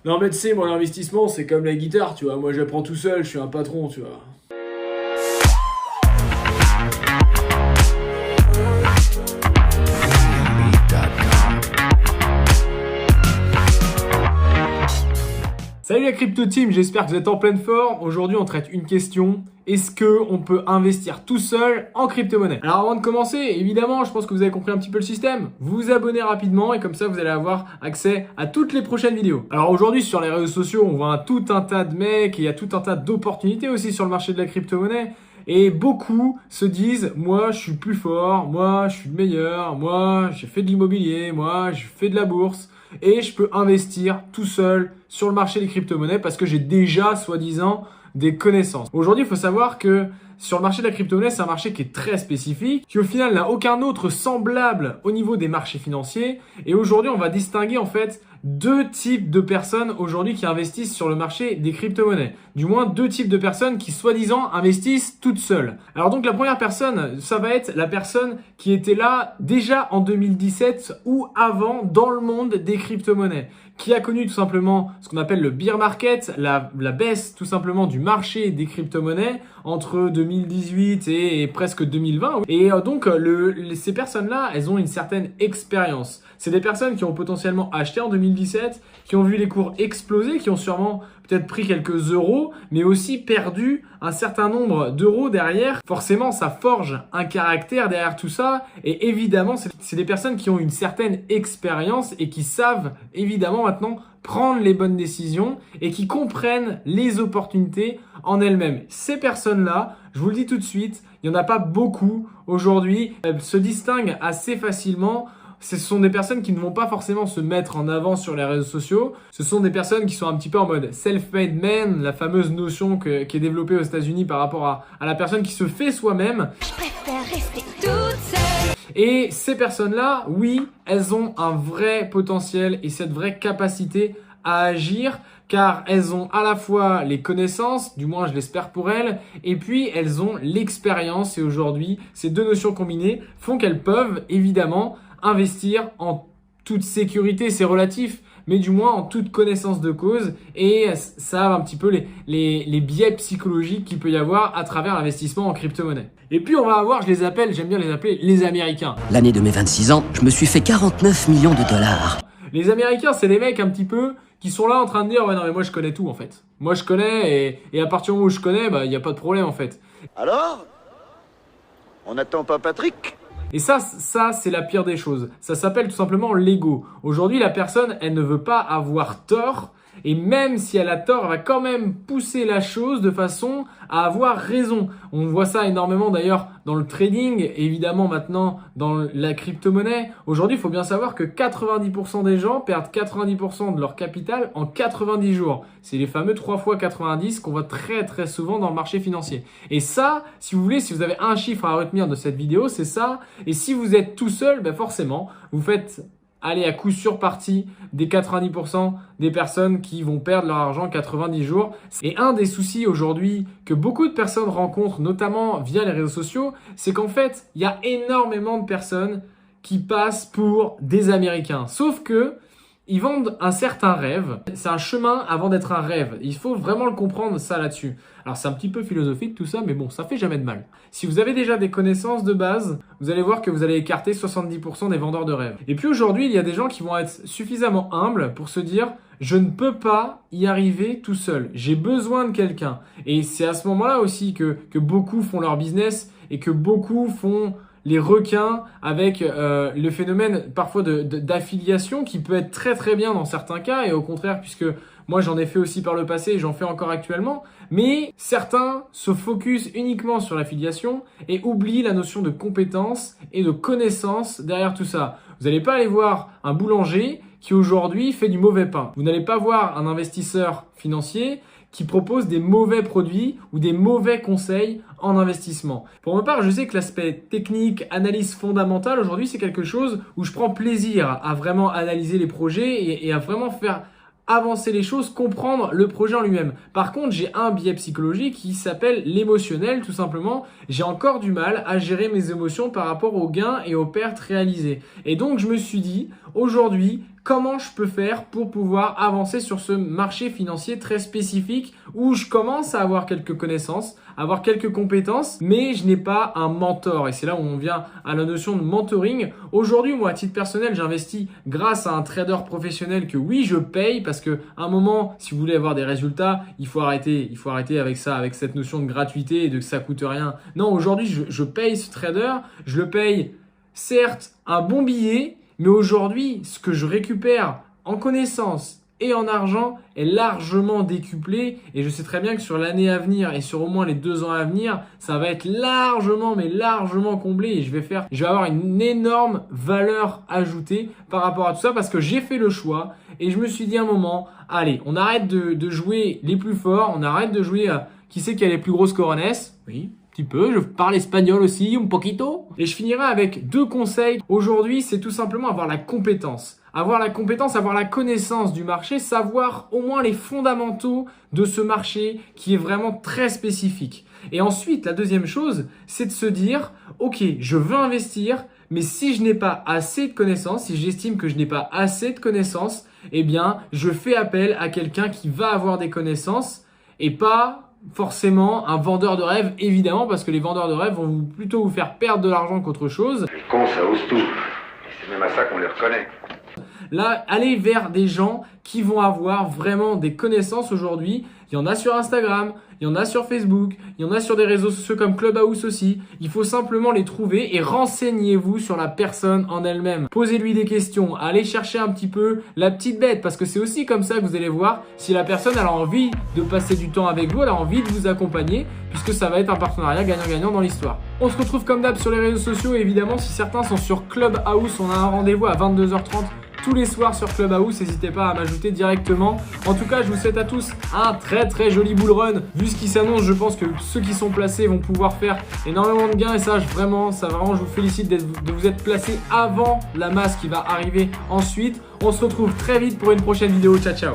Non mais tu sais, moi l'investissement c'est comme la guitare, tu vois. Moi j'apprends tout seul, je suis un patron, tu vois. Salut la crypto team, j'espère que vous êtes en pleine forme. Aujourd'hui on traite une question. Est-ce qu'on peut investir tout seul en crypto-monnaie? Alors avant de commencer, évidemment, je pense que vous avez compris un petit peu le système. Vous vous abonnez rapidement et comme ça vous allez avoir accès à toutes les prochaines vidéos. Alors aujourd'hui sur les réseaux sociaux, on voit tout un tas de mecs et il y a tout un tas d'opportunités aussi sur le marché de la crypto-monnaie. Et beaucoup se disent, moi je suis plus fort, moi je suis le meilleur, moi j'ai fait de l'immobilier, moi je fais de la bourse. Et je peux investir tout seul sur le marché des crypto-monnaies parce que j'ai déjà, soi-disant, des connaissances. Aujourd'hui, il faut savoir que sur le marché de la crypto-monnaie, c'est un marché qui est très spécifique, qui au final n'a aucun autre semblable au niveau des marchés financiers. Et aujourd'hui, on va distinguer en fait deux types de personnes aujourd'hui qui investissent sur le marché des crypto-monnaies. Du moins, deux types de personnes qui soi-disant investissent toutes seules. Alors donc la première personne, ça va être la personne qui était là déjà en 2017 ou avant dans le monde des crypto-monnaies, qui a connu tout simplement ce qu'on appelle le bear market, la baisse tout simplement du marché des crypto-monnaies entre 2018 et presque 2020. Et donc ces personnes-là, elles ont une certaine expérience. C'est des personnes qui ont potentiellement acheté en 2017, qui ont vu les cours exploser, qui ont sûrement peut-être pris quelques euros, mais aussi perdu un certain nombre d'euros derrière. Forcément, ça forge un caractère derrière tout ça. Et évidemment, c'est des personnes qui ont une certaine expérience et qui savent évidemment maintenant prendre les bonnes décisions et qui comprennent les opportunités en elles-mêmes. Ces personnes-là, je vous le dis tout de suite, il n'y en a pas beaucoup aujourd'hui. Elles se distinguent assez facilement. Ce sont des personnes qui ne vont pas forcément se mettre en avant sur les réseaux sociaux. Ce sont des personnes qui sont un petit peu en mode self-made man, la fameuse notion qui est développée aux États-Unis par rapport à la personne qui se fait soi-même. Je préfère rester toute seule. Et ces personnes-là, oui, elles ont un vrai potentiel et cette vraie capacité à agir car elles ont à la fois les connaissances, du moins je l'espère pour elles, et puis elles ont l'expérience. Et aujourd'hui, ces deux notions combinées font qu'elles peuvent évidemment investir en toute sécurité, c'est relatif, mais du moins en toute connaissance de cause et ça a un petit peu les biais psychologiques qu'il peut y avoir à travers l'investissement en crypto-monnaie. Et puis on va avoir, j'aime bien les appeler les Américains. L'année de mes 26 ans, je me suis fait 49 millions de dollars. Les Américains, c'est des mecs un petit peu qui sont là en train de dire « Ouais, non mais moi je connais tout en fait. Moi je connais et à partir du moment où je connais, il n'y a pas de problème en fait. » Alors? On n'attend pas Patrick? Et ça c'est la pire des choses. Ça s'appelle tout simplement l'ego. Aujourd'hui, la personne, elle ne veut pas avoir tort. Et même si elle a tort, elle va quand même pousser la chose de façon à avoir raison. On voit ça énormément d'ailleurs dans le trading, évidemment maintenant dans la crypto-monnaie. Aujourd'hui, il faut bien savoir que 90% des gens perdent 90% de leur capital en 90 jours. C'est les fameux 3 fois 90 qu'on voit très très souvent dans le marché financier. Et ça, si vous voulez, si vous avez un chiffre à retenir de cette vidéo, c'est ça. Et si vous êtes tout seul, forcément, vous faites aller à coup sûr partie des 90% des personnes qui vont perdre leur argent en 90 jours. Et un des soucis aujourd'hui que beaucoup de personnes rencontrent, notamment via les réseaux sociaux, c'est qu'en fait, il y a énormément de personnes qui passent pour des Américains. Sauf que ils vendent un certain rêve. C'est un chemin avant d'être un rêve. Il faut vraiment le comprendre ça là-dessus. Alors c'est un petit peu philosophique tout ça, mais bon, ça fait jamais de mal. Si vous avez déjà des connaissances de base, vous allez voir que vous allez écarter 70% des vendeurs de rêves. Et puis aujourd'hui, il y a des gens qui vont être suffisamment humbles pour se dire « Je ne peux pas y arriver tout seul. J'ai besoin de quelqu'un. » Et c'est à ce moment-là aussi que beaucoup font leur business et que beaucoup font les requins avec le phénomène parfois d'affiliation qui peut être très très bien dans certains cas et au contraire puisque moi j'en ai fait aussi par le passé et j'en fais encore actuellement, mais certains se focus uniquement sur l'affiliation et oublient la notion de compétence et de connaissance derrière tout ça. Vous n'allez pas aller voir un boulanger qui aujourd'hui fait du mauvais pain. Vous n'allez pas voir un investisseur financier qui propose des mauvais produits ou des mauvais conseils en investissement. Pour ma part, je sais que l'aspect technique, analyse fondamentale, aujourd'hui, c'est quelque chose où je prends plaisir à vraiment analyser les projets et à vraiment faire avancer les choses, comprendre le projet en lui-même. Par contre, j'ai un biais psychologique qui s'appelle l'émotionnel, tout simplement. J'ai encore du mal à gérer mes émotions par rapport aux gains et aux pertes réalisées. Et donc, je me suis dit, aujourd'hui, comment je peux faire pour pouvoir avancer sur ce marché financier très spécifique où je commence à avoir quelques connaissances, avoir quelques compétences, mais je n'ai pas un mentor. Et c'est là où on vient à la notion de mentoring. Aujourd'hui, moi, à titre personnel, j'investis grâce à un trader professionnel que oui, je paye parce que à un moment, si vous voulez avoir des résultats, il faut arrêter avec ça, avec cette notion de gratuité et de que ça coûte rien. Non, aujourd'hui, je paye ce trader, je le paye certes un bon billet, mais aujourd'hui, ce que je récupère en connaissances et en argent est largement décuplé et je sais très bien que sur l'année à venir et sur au moins les 2 ans à venir, ça va être largement comblé et je vais avoir une énorme valeur ajoutée par rapport à tout ça parce que j'ai fait le choix et je me suis dit à un moment, allez, on arrête de jouer les plus forts, on arrête de jouer à qui c'est qui a les plus grosses corones. Oui, petit peu, je parle espagnol aussi, un poquito. Et je finirai avec 2 conseils. Aujourd'hui, c'est tout simplement avoir la compétence. Avoir la compétence, avoir la connaissance du marché, savoir au moins les fondamentaux de ce marché qui est vraiment très spécifique. Et ensuite, la deuxième chose, c'est de se dire, ok, je veux investir, mais si je n'ai pas assez de connaissances, si j'estime que je n'ai pas assez de connaissances, eh bien, je fais appel à quelqu'un qui va avoir des connaissances et pas forcément un vendeur de rêve, évidemment, parce que les vendeurs de rêve vont plutôt vous faire perdre de l'argent qu'autre chose. Les cons, ça ose tout. Et c'est même à ça qu'on les reconnaît. Là, allez vers des gens qui vont avoir vraiment des connaissances aujourd'hui. Il y en a sur Instagram, il y en a sur Facebook, il y en a sur des réseaux sociaux comme Clubhouse aussi. Il faut simplement les trouver et renseignez-vous sur la personne en elle-même. Posez-lui des questions, allez chercher un petit peu la petite bête parce que c'est aussi comme ça que vous allez voir si la personne elle a envie de passer du temps avec vous, elle a envie de vous accompagner puisque ça va être un partenariat gagnant-gagnant dans l'histoire. On se retrouve comme d'hab sur les réseaux sociaux et évidemment si certains sont sur Clubhouse, on a un rendez-vous à 22h30 tous les soirs sur Clubhouse, n'hésitez pas à m'ajouter directement. En tout cas, je vous souhaite à tous un très joli bull run. Vu ce qui s'annonce, je pense que ceux qui sont placés vont pouvoir faire énormément de gains et ça vraiment, je vous félicite de vous être placés avant la masse qui va arriver ensuite. On se retrouve très vite pour une prochaine vidéo. Ciao, ciao.